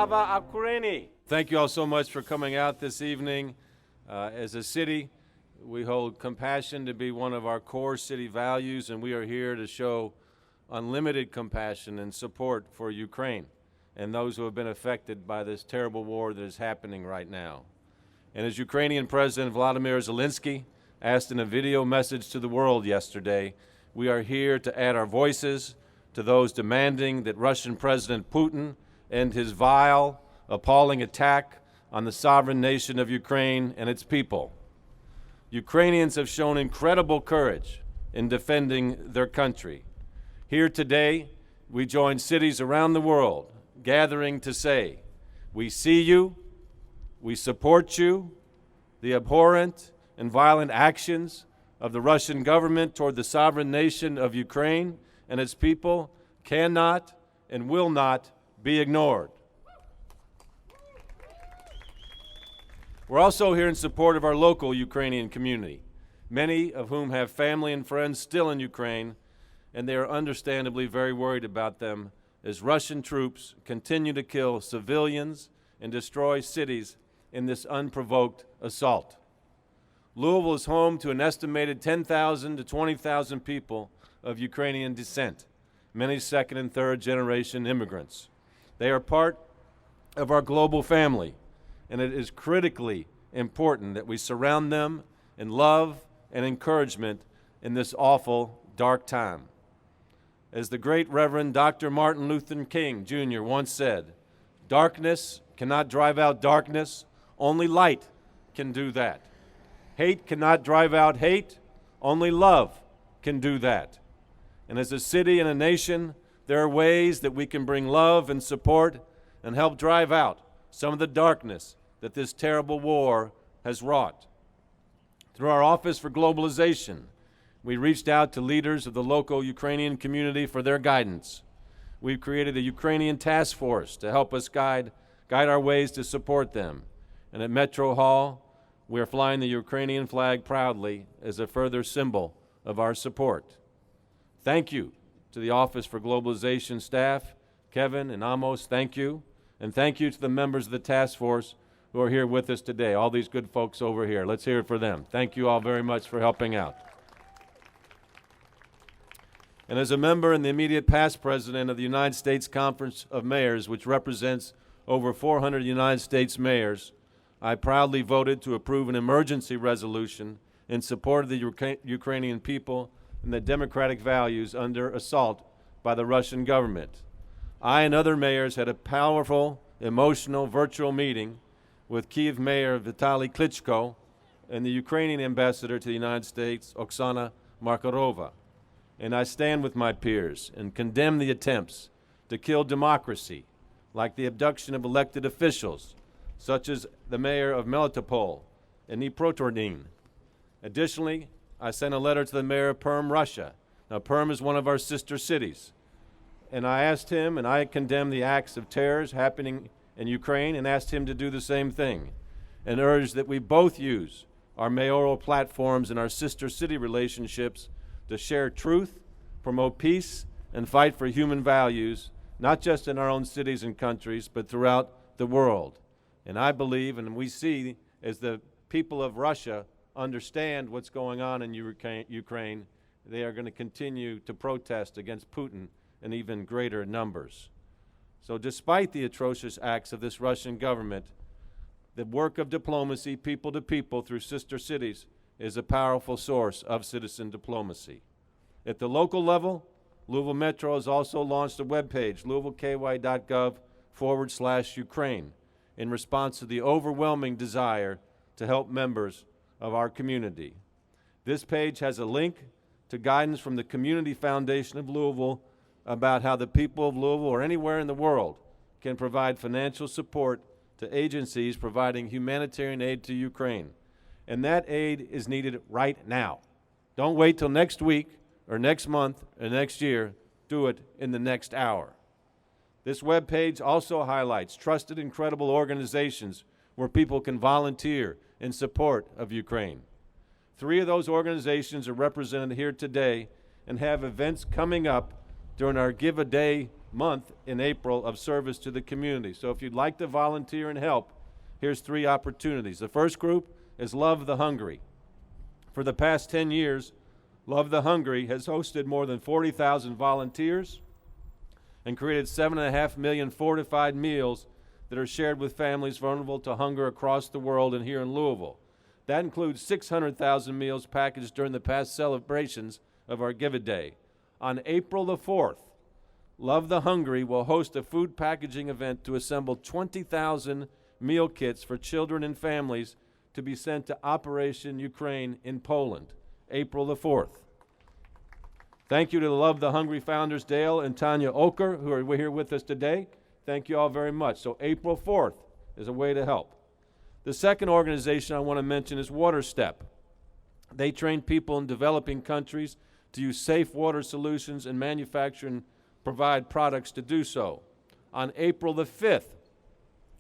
Slava Ukraini! Thank you all so much for coming out this evening. As a city, we hold compassion to be one of our core city values, and we are here to show unlimited compassion and support for Ukraine and those who have been affected by this terrible war that is happening right now. And as Ukrainian President Vladimir Zelensky asked in a video message to the world yesterday, we are here to add our voices to those demanding that Russian President Putin end his vile, appalling attack on the sovereign nation of Ukraine and its people. Ukrainians have shown incredible courage in defending their country. Here today, we join cities around the world gathering to say, we see you, we support you. The abhorrent and violent actions of the Russian government toward the sovereign nation of Ukraine and its people cannot and will not be ignored. We're also here in support of our local Ukrainian community, many of whom have family and friends still in Ukraine, and they are understandably very worried about them as Russian troops continue to kill civilians and destroy cities in this unprovoked assault. Louisville is home to an estimated 10,000 to 20,000 people of Ukrainian descent, many second and third generation immigrants. They are part of our global family, and it is critically important that we surround them in love and encouragement in this awful, dark time. As the great Reverend Dr. Martin Luther King Jr. once said, "Darkness cannot drive out darkness, only light can do that. Hate cannot drive out hate, only love can do that." And as a city and a nation, there are ways that we can bring love and support and help drive out some of the darkness that this terrible war has wrought. Through our Office for Globalization, we reached out to leaders of the local Ukrainian community for their guidance. We've created a Ukrainian task force to help us guide our ways to support them. And at Metro Hall, we are flying the Ukrainian flag proudly as a further symbol of our support. Thank you to the Office for Globalization staff. Kevin and Amos, thank you. And thank you to the members of the task force who are here with us today, all these good folks over here. Let's hear it for them. Thank you all very much for helping out. And as a member and the immediate past president of the United States Conference of Mayors, which represents over 400 United States mayors, I proudly voted to approve an emergency resolution in support of the Ukrainian people and the democratic values under assault by the Russian government. I and other mayors had a powerful, emotional virtual meeting with Kyiv Mayor Vitaly Klitschko and the Ukrainian ambassador to the United States, Oksana Markarova. And I stand with my peers and condemn the attempts to kill democracy, like the abduction of elected officials, such as the mayor of Melitopol and Dnipropetrovsk. Additionally, I sent a letter to the mayor of Perm, Russia. Now, Perm is one of our sister cities. And I asked him, and I condemned the acts of terrors happening in Ukraine, and asked him to do the same thing, and urged that we both use our mayoral platforms and our sister city relationships to share truth, promote peace, and fight for human values, not just in our own cities and countries, but throughout the world. And I believe, and we see, as the people of Russia understand what's going on in Ukraine, they are going to continue to protest against Putin in even greater numbers. So despite the atrocious acts of this Russian government, the work of diplomacy, people to people, through sister cities, is a powerful source of citizen diplomacy. At the local level, Louisville Metro has also launched a webpage, louisvilleky.gov/Ukraine, in response to the overwhelming desire to help members of our community. This page has a link to guidance from the Community Foundation of Louisville about how the people of Louisville or anywhere in the world can provide financial support to agencies providing humanitarian aid to Ukraine. And that aid is needed right now. Don't wait till next week or next month or next year. Do it in the next hour. This webpage also highlights trusted and credible organizations where people can volunteer in support of Ukraine. 3 of those organizations are represented here today and have events coming up during our Give a Day month in April of service to the community. So if you'd like to volunteer and help, here's 3 opportunities. The first group is Love the Hungry. For the past 10 years, Love the Hungry has hosted more than 40,000 volunteers and created 7.5 million fortified meals that are shared with families vulnerable to hunger across the world and here in Louisville. That includes 600,000 meals packaged during the past celebrations of our Give a Day. On April the 4th, Love the Hungry will host a food packaging event to assemble 20,000 meal kits for children and families to be sent to Operation Ukraine in Poland, April the 4th. Thank you to the Love the Hungry founders, Dale and Tanya Oker, who are here with us today. Thank you all very much. So April 4th is a way to help. The second organization I want to mention is WaterStep. They train people in developing countries to use safe water solutions and manufacture and provide products to do so. On April the 5th,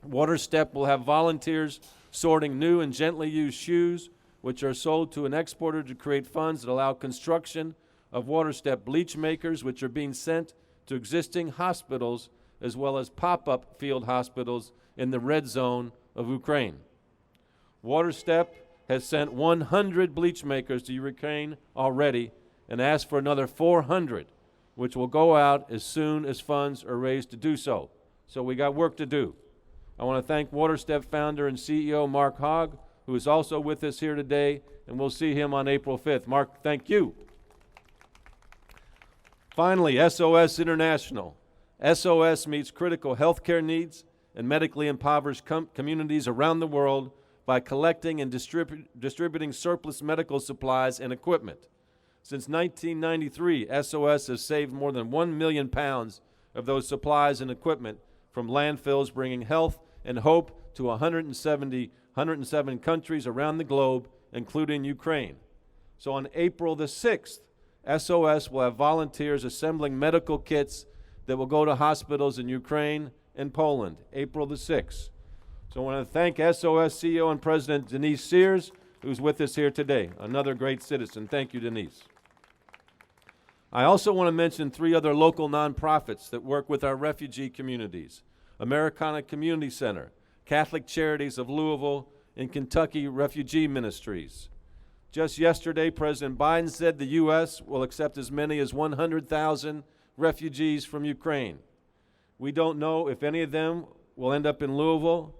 WaterStep will have volunteers sorting new and gently used shoes, which are sold to an exporter to create funds that allow construction of WaterStep bleach makers, which are being sent to existing hospitals as well as pop-up field hospitals in the red zone of Ukraine. WaterStep has sent 100 bleach makers to Ukraine already and asked for another 400, which will go out as soon as funds are raised to do so. So we got work to do. I want to thank WaterStep founder and CEO Mark Hogg, who is also with us here today, and we'll see him on April 5th. Mark, thank you. Finally, SOS International. SOS meets critical healthcare needs in medically impoverished communities around the world by collecting and distributing surplus medical supplies and equipment. Since 1993, SOS has saved more than 1 million pounds of those supplies and equipment from landfills, bringing health and hope to 107 countries around the globe, including Ukraine. So on April the 6th, SOS will have volunteers assembling medical kits that will go to hospitals in Ukraine and Poland, April the 6th. So I want to thank SOS CEO and President Denise Sears, who's with us here today, another great citizen. Thank you, Denise. I also want to mention 3 other local nonprofits that work with our refugee communities: Americana Community Center, Catholic Charities of Louisville, and Kentucky Refugee Ministries. Just yesterday, President Biden said the U.S. will accept as many as 100,000 refugees from Ukraine. We don't know if any of them will end up in Louisville,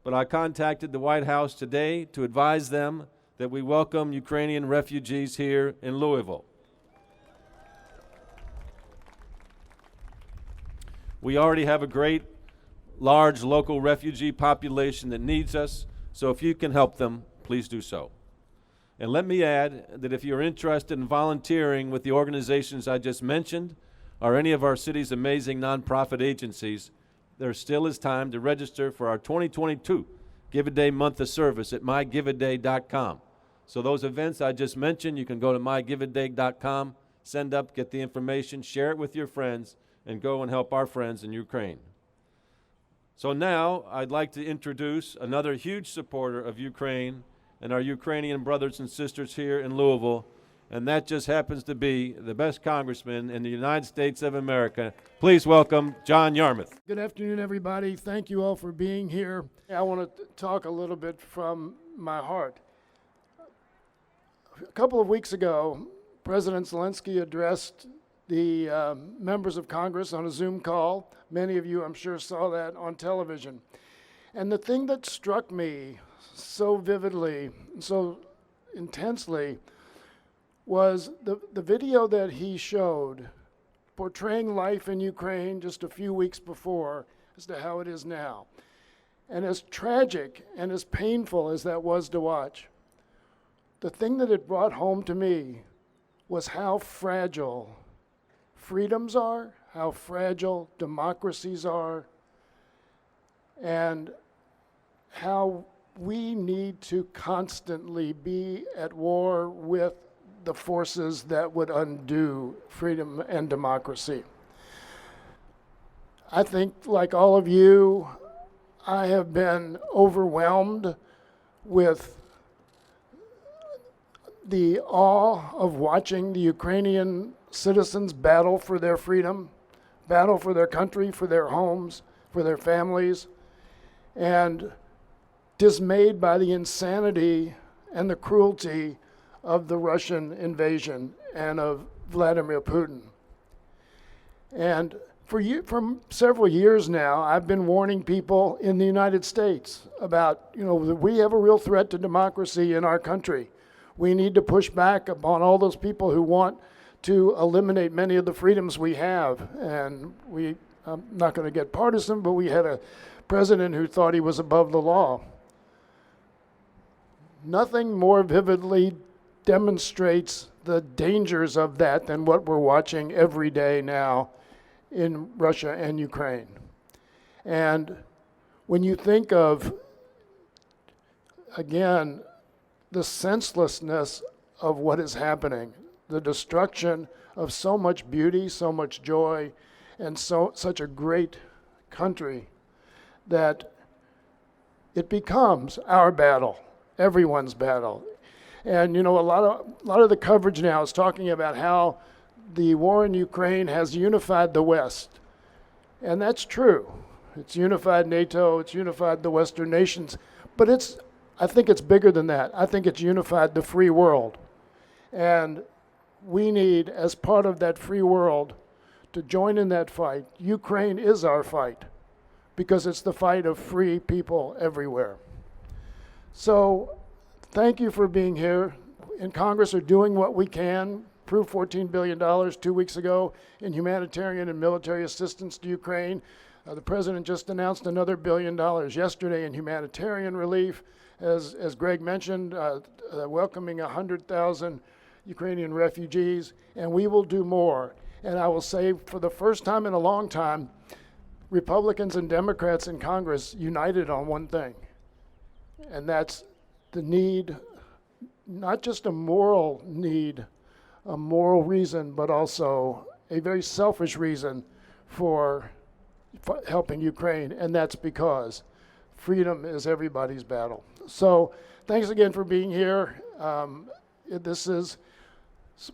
but I contacted the White House today to advise them that we welcome Ukrainian refugees here in Louisville. We already have a great, large local refugee population that needs us, so if you can help them, please do so. And let me add that if you're interested in volunteering with the organizations I just mentioned, or any of our city's amazing nonprofit agencies, there still is time to register for our 2022 Give a Day month of service at mygiveaday.com. So those events I just mentioned, you can go to mygiveaday.com, send up, get the information, share it with your friends, and go and help our friends in Ukraine. So now I'd like to introduce another huge supporter of Ukraine and our Ukrainian brothers and sisters here in Louisville, and that just happens to be the best congressman in the United States of America. Please welcome John Yarmouth. Good afternoon, everybody. Thank you all for being here. I want to talk a little bit from my heart. A couple of weeks ago, President Zelensky addressed the members of Congress on a Zoom call. Many of you, I'm sure, saw that on television. And the thing that struck me so vividly, so intensely, was the video that he showed portraying life in Ukraine just a few weeks before as to how it is now. And as tragic and as painful as that was to watch, the thing that it brought home to me was how fragile freedoms are, how fragile democracies are, and how we need to constantly be at war with the forces that would undo freedom and democracy. I think, like all of you, I have been overwhelmed with the awe of watching the Ukrainian citizens battle for their freedom, battle for their country, for their homes, for their families, and dismayed by the insanity and the cruelty of the Russian invasion and of Vladimir Putin. And for several years now, I've been warning people in the United States about, that we have a real threat to democracy in our country. We need to push back upon all those people who want to eliminate many of the freedoms we have. And I'm not going to get partisan, but we had a president who thought he was above the law. Nothing more vividly demonstrates the dangers of that than what we're watching every day now in Russia and Ukraine. And when you think of, again, the senselessness of what is happening, the destruction of so much beauty, so much joy, and such a great country, that it becomes our battle, everyone's battle. And a lot of the coverage now is talking about how the war in Ukraine has unified the West. And that's true. It's unified NATO, it's unified the Western nations, but I think it's bigger than that. I think it's unified the free world. And we need, as part of that free world, to join in that fight. Ukraine is our fight, because it's the fight of free people everywhere. So thank you for being here. In Congress are doing what we can. Approved $14 billion 2 weeks ago in humanitarian and military assistance to Ukraine. The president just announced another $1 billion yesterday in humanitarian relief. As Greg mentioned, welcoming 100,000 Ukrainian refugees, and we will do more. And I will say, for the first time in a long time, Republicans and Democrats in Congress united on one thing, and that's the need, not just a moral need, a moral reason, but also a very selfish reason for helping Ukraine, and that's because freedom is everybody's battle. So thanks again for being here. This is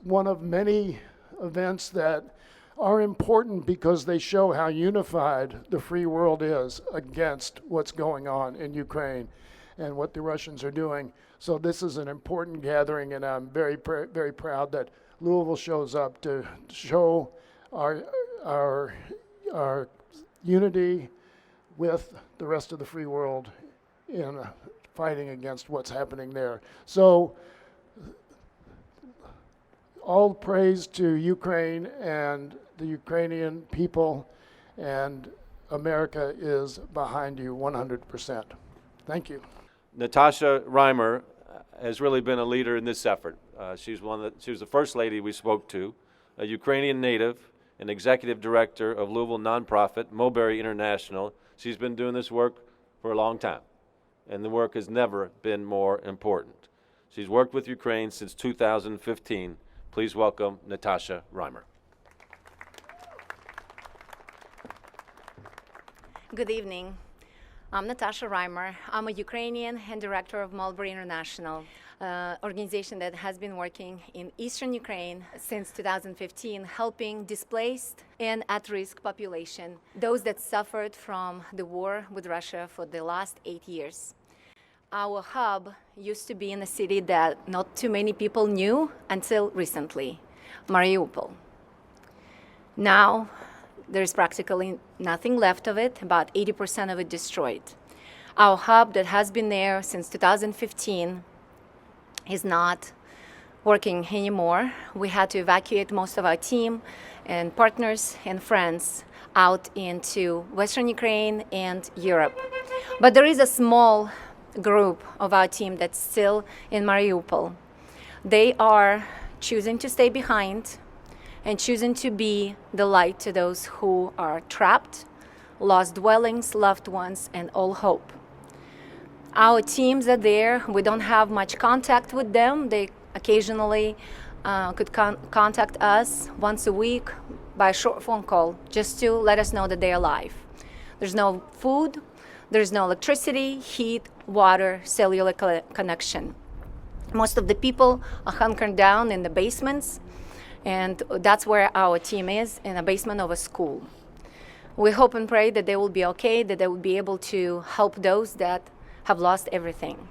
one of many events that are important because they show how unified the free world is against what's going on in Ukraine and what the Russians are doing. So this is an important gathering, and I'm very, very proud that Louisville shows up to show our unity with the rest of the free world in fighting against what's happening there. So all praise to Ukraine and the Ukrainian people, and America is behind you 100%. Thank you. Natasha Reimer has really been a leader in this effort. She was the first lady we spoke to, a Ukrainian native, an executive director of Louisville nonprofit Mulberry International. She's been doing this work for a long time, and the work has never been more important. She's worked with Ukraine since 2015. Please welcome Natasha Reimer. Good evening. I'm Natasha Reimer. I'm a Ukrainian and director of Mulberry International, organization that has been working in eastern Ukraine since 2015, helping displaced and at-risk population, those that suffered from the war with Russia for the last 8 years. Our hub used to be in a city that not too many people knew until recently, Mariupol. Now, there's practically nothing left of it, about 80% of it destroyed. Our hub that has been there since 2015 is not working anymore. We had to evacuate most of our team and partners and friends out into Western Ukraine and Europe. But there is a small group of our team that's still in Mariupol. They are choosing to stay behind and choosing to be the light to those who are trapped, lost dwellings, loved ones, and all hope. Our teams are there. We don't have much contact with them. They occasionally could contact us once a week by a short phone call just to let us know that they're alive. There's no food, there's no electricity, heat, water, cellular connection. Most of the people are hunkered down in the basements, And that's where our team is, in a basement of a school. We hope and pray that they will be okay, that they will be able to help those that have lost everything.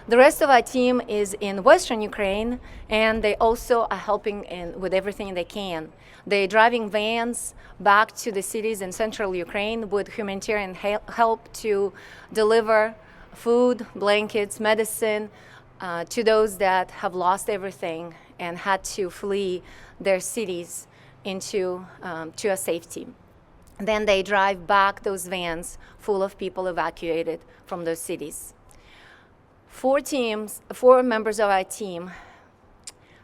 The rest of our team is in Western Ukraine, and they also are helping with everything they can. They're driving vans back to the cities in central Ukraine with humanitarian help to deliver food, blankets, medicine to those that have lost everything and had to flee their cities into to a safety. Then they drive back those vans full of people evacuated from those cities. Four members of our team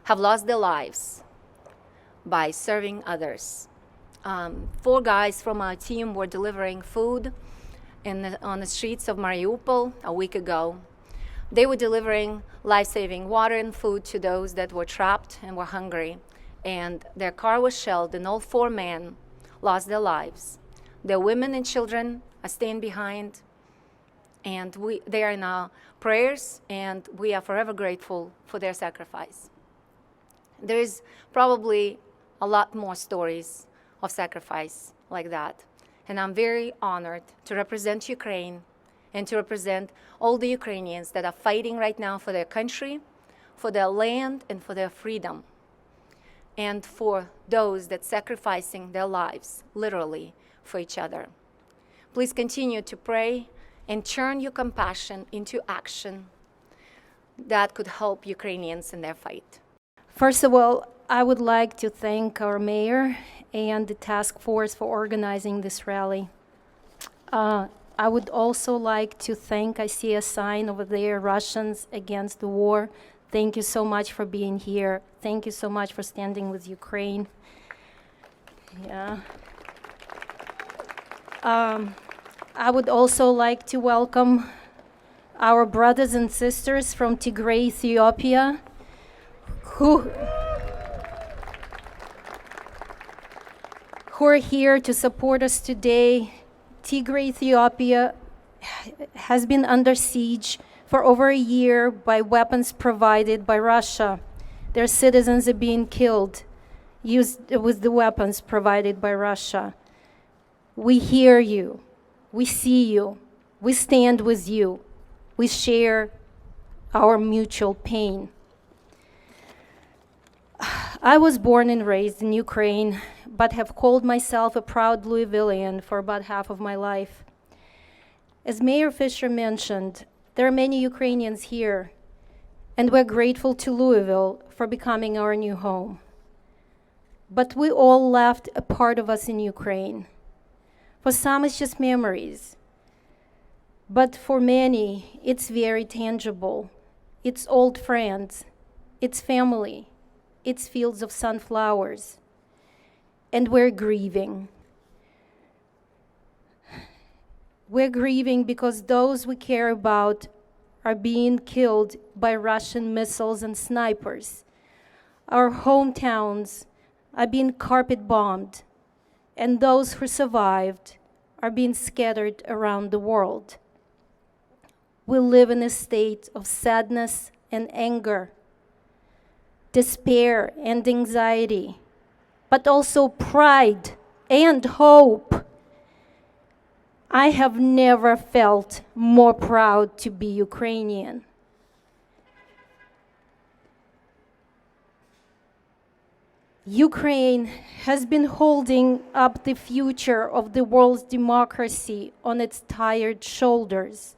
have lost their lives by serving others. 4 guys from our team were delivering food on the streets of Mariupol a week ago. They were delivering life-saving water and food to those that were trapped and were hungry. And their car was shelled, and all 4 men lost their lives. Their women and children are staying behind, and they are in our prayers, and we are forever grateful for their sacrifice. There is probably a lot more stories of sacrifice like that, and I'm very honored to represent Ukraine and to represent all the Ukrainians that are fighting right now for their country, for their land, and for their freedom, and for those that sacrificing their lives, literally, for each other. Please continue to pray and turn your compassion into action that could help Ukrainians in their fight. First of all, I would like to thank our mayor and the task force for organizing this rally. I would also like to thank, I see a sign over there, Russians Against the War. Thank you so much for being here. Thank you so much for standing with Ukraine. Yeah. I would also like to welcome our brothers and sisters from Tigray, Ethiopia, who are here to support us today. Tigray, Ethiopia has been under siege for over a year by weapons provided by Russia. Their citizens are being killed with the weapons provided by Russia. We hear you. We see you. We stand with you. We share our mutual pain. I was born and raised in Ukraine, but have called myself a proud Louisvillian for about half of my life. As Mayor Fisher mentioned, there are many Ukrainians here, and we're grateful to Louisville for becoming our new home. But we all left a part of us in Ukraine. For some, it's just memories. But for many, it's very tangible. It's old friends, it's family, it's fields of sunflowers. And we're grieving. We're grieving because those we care about are being killed by Russian missiles and snipers. Our hometowns are being carpet bombed, and those who survived are being scattered around the world. We live in a state of sadness and anger, despair and anxiety, but also pride and hope. I have never felt more proud to be Ukrainian. Ukraine has been holding up the future of the world's democracy on its tired shoulders.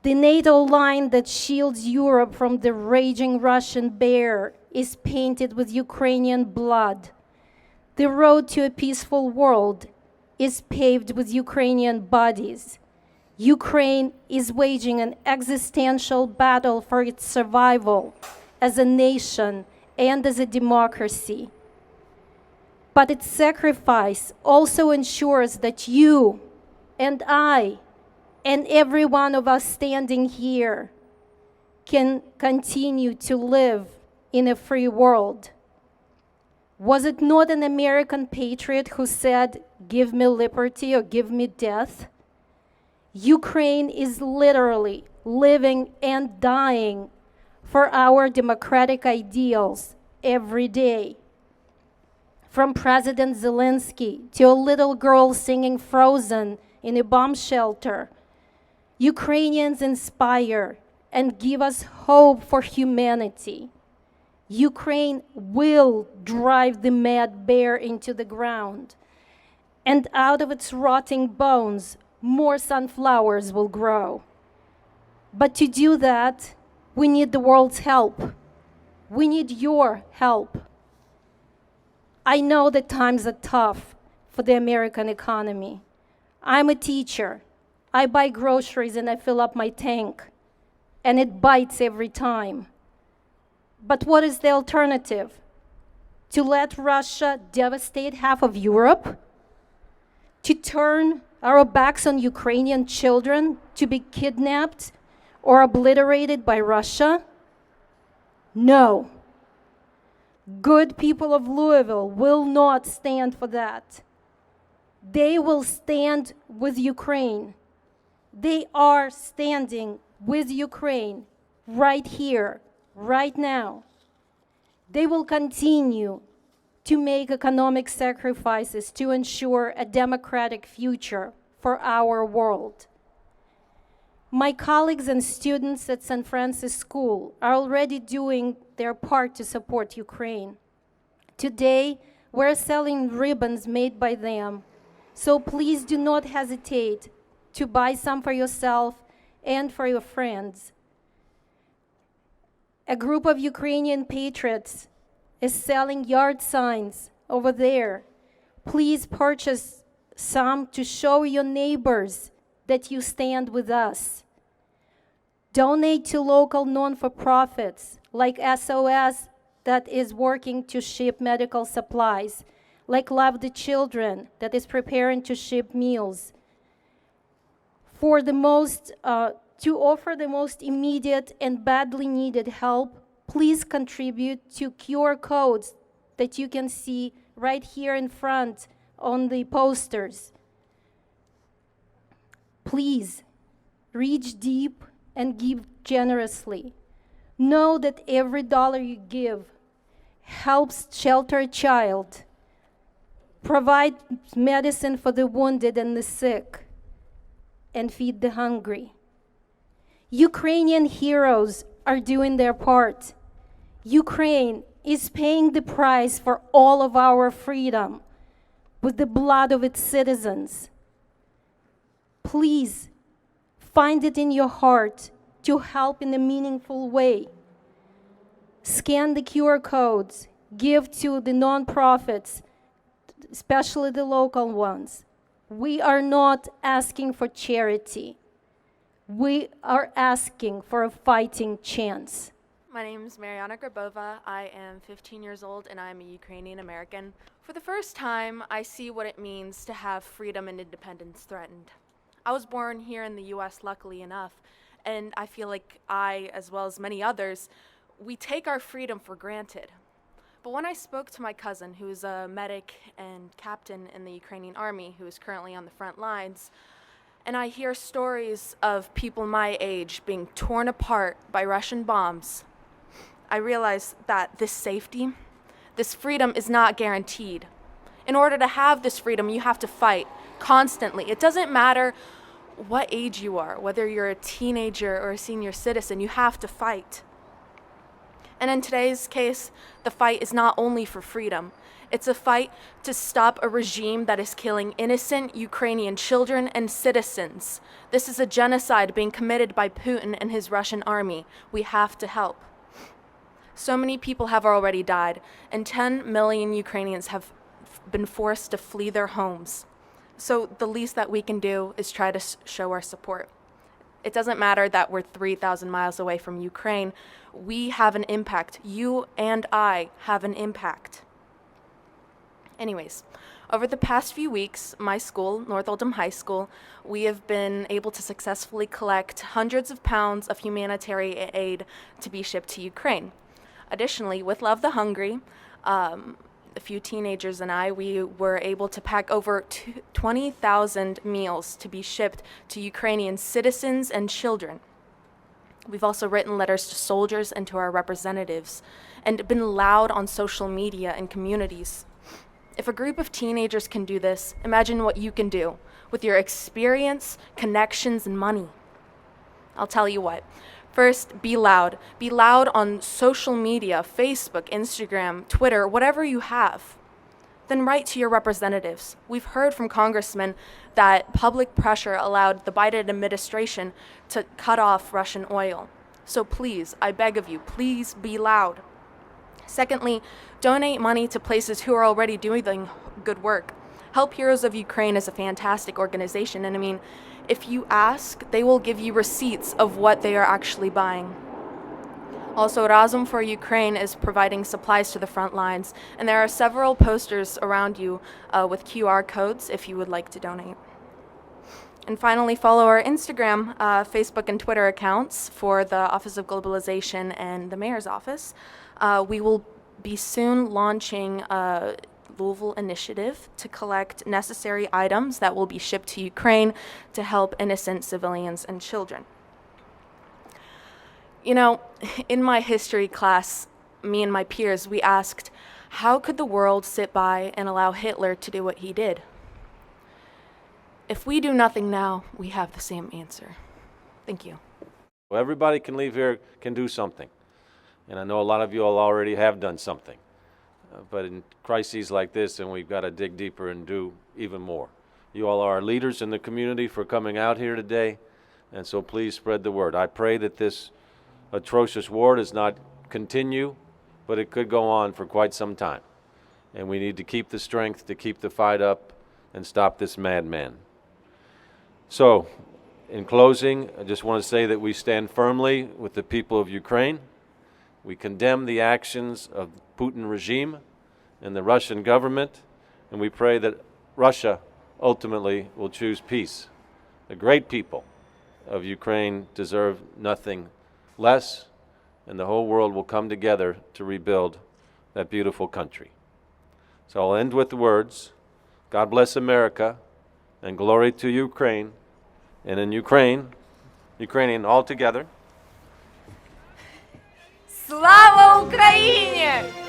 The NATO line that shields Europe from the raging Russian bear is painted with Ukrainian blood. The road to a peaceful world is paved with Ukrainian bodies. Ukraine is waging an existential battle for its survival as a nation and as a democracy. But its sacrifice also ensures that you and I and every one of us standing here can continue to live in a free world. Was it not an American patriot who said, "Give me liberty or give me death"? Ukraine is literally living and dying for our democratic ideals every day. from President Zelensky to a little girl singing Frozen in a bomb shelter. Ukrainians inspire and give us hope for humanity. Ukraine will drive the mad bear into the ground, and out of its rotting bones, more sunflowers will grow. But to do that, we need the world's help. We need your help. I know that times are tough for the American economy. I'm a teacher. I buy groceries and I fill up my tank, and it bites every time. But what is the alternative? To let Russia devastate half of Europe? To turn our backs on Ukrainian children to be kidnapped or obliterated by Russia? No. Good people of Louisville will not stand for that. They will stand with Ukraine. They are standing with Ukraine right here, right now. They will continue to make economic sacrifices to ensure a democratic future for our world. My colleagues and students at St. Francis School are already doing their part to support Ukraine. Today, we're selling ribbons made by them, so please do not hesitate to buy some for yourself and for your friends. A group of Ukrainian patriots is selling yard signs over there. Please purchase some to show your neighbors that you stand with us. Donate to local non-for-profits like SOS that is working to ship medical supplies, like Love the Children that is preparing to ship meals. To offer the most immediate and badly needed help, please contribute to QR codes that you can see right here in front on the posters. Please reach deep and give generously. Know that every dollar you give helps shelter a child, provide medicine for the wounded and the sick, and feed the hungry. Ukrainian heroes are doing their part. Ukraine is paying the price for all of our freedom with the blood of its citizens. Please find it in your heart to help in a meaningful way. Scan the QR codes, give to the nonprofits, especially the local ones. We are not asking for charity. We are asking for a fighting chance. My name is Mariana Grabova. I am 15 years old and I'm a Ukrainian American. For the first time, I see what it means to have freedom and independence threatened. I was born here in the US, luckily enough, and I feel like I, as well as many others, we take our freedom for granted. But when I spoke to my cousin, who is a medic and captain in the Ukrainian army, who is currently on the front lines, and I hear stories of people my age being torn apart by Russian bombs, I realize that this safety, this freedom is not guaranteed. In order to have this freedom, you have to fight constantly. It doesn't matter what age you are, whether you're a teenager or a senior citizen, you have to fight. And in today's case, the fight is not only for freedom. It's a fight to stop a regime that is killing innocent Ukrainian children and citizens. This is a genocide being committed by Putin and his Russian army. We have to help. So many people have already died, and 10 million Ukrainians have been forced to flee their homes. So the least that we can do is try to show our support. It doesn't matter that we're 3,000 miles away from Ukraine. We have an impact. You and I have an impact. Anyways, over the past few weeks, my school, North Oldham High School, we have been able to successfully collect hundreds of pounds of humanitarian aid to be shipped to Ukraine. Additionally, with Love the Hungry, a few teenagers and I, we were able to pack over 20,000 meals to be shipped to Ukrainian citizens and children. We've also written letters to soldiers and to our representatives, and been loud on social media and communities. If a group of teenagers can do this, imagine what you can do with your experience, connections, and money. I'll tell you what. First, be loud. Be loud on social media, Facebook, Instagram, Twitter, whatever you have. Then write to your representatives. We've heard from congressmen that public pressure allowed the Biden administration to cut off Russian oil. So please, I beg of you, please be loud. Secondly, donate money to places who are already doing good work. Help Heroes of Ukraine is a fantastic organization, and I mean, if you ask, they will give you receipts of what they are actually buying. Also, Razum for Ukraine is providing supplies to the front lines, and there are several posters around you with QR codes if you would like to donate. And finally, follow our Instagram, Facebook, and Twitter accounts for the Office of Globalization and the Mayor's Office. We will be soon launching a Louisville initiative to collect necessary items that will be shipped to Ukraine to help innocent civilians and children. You know, in my history class, me and my peers, we asked, how could the world sit by and allow Hitler to do what he did? If we do nothing now, we have the same answer. Thank you. Well, everybody can leave here, can do something. And I know a lot of you all already have done something. But in crises like this, and we've got to dig deeper and do even more. You all are our leaders in the community for coming out here today, and so please spread the word. I pray that this atrocious war does not continue, but it could go on for quite some time. And we need to keep the strength to keep the fight up and stop this madman. So, in closing, I just want to say that we stand firmly with the people of Ukraine. We condemn the actions of the Putin regime and the Russian government, and we pray that Russia ultimately will choose peace. The great people of Ukraine deserve nothing less, and the whole world will come together to rebuild that beautiful country. So I'll end with the words, God bless America, and glory to Ukraine, and in Ukrainian all together. Слава Україні!